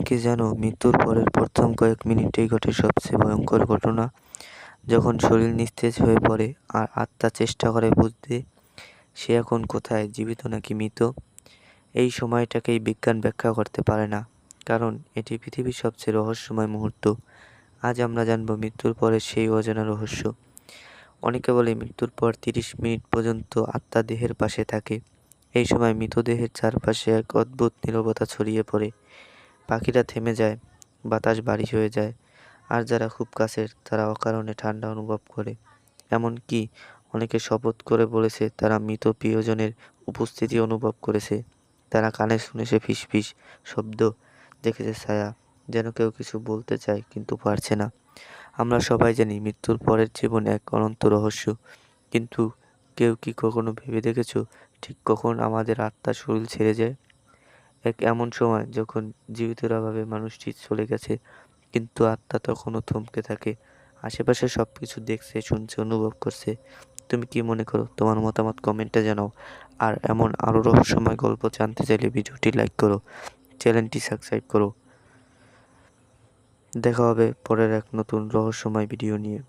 কি জানো, মৃত্যুর পরের প্রথম কয়েক মিনিটেই ঘটে সবচেয়ে ভয়ঙ্কর ঘটনা। যখন শরীর নিস্তেজ হয়ে পড়ে আর আত্মা চেষ্টা করে বুঝতে সে এখন কোথায়, জীবিত নাকি মৃত। এই সময়টাকেই বিজ্ঞান ব্যাখ্যা করতে পারে না, কারণ এটি পৃথিবীর সবচেয়ে রহস্যময় মুহূর্ত। আজ আমরা জানবো মৃত্যুর পরের সেই অজানা রহস্য। অনেকে বলে মৃত্যুর পর 30 মিনিট পর্যন্ত আত্মা দেহের পাশে থাকে। এই সময় মৃতদেহের চারপাশে এক অদ্ভুত নীরবতা ছড়িয়ে পড়ে। পাখিরা থেমে যায়, বাতাস ভারী হয়ে যায়, আর যারা খুব কাছের তারা অকারণে ঠান্ডা অনুভব করে। এমনকি অনেকে শপথ করে বলেছে তারা মৃত প্রিয়জনের উপস্থিতি অনুভব করেছে। তারা কানে শুনেছে ফিসফিস শব্দ, দেখেছে ছায়া, যেন কেউ কিছু বলতে চায় কিন্তু পারছে না। আমরা সবাই জানি মৃত্যুর পরের জীবন এক অনন্ত রহস্য, কিন্তু কেউ কি কখনো ভেবে দেখেছো ঠিক কখন আমাদের আত্মা শরীর ছেড়ে যায়? এক এমন সময় যখন জীবিতরা ভাবে মানুষটি চলে গেছে, কিন্তু আত্মা তখনও থমকে থাকে, আশেপাশে সবকিছু দেখছে, শুনছে, অনুভব করছে। তুমি কি মনে করো? তোমার মতামত কমেন্টে জানাও। আর এমন আরও রহস্যময় গল্প জানতে চাইলে ভিডিওটি লাইক করো, চ্যানেলটি সাবস্ক্রাইব করো। দেখা হবে পরের এক নতুন রহস্যময় ভিডিও নিয়ে।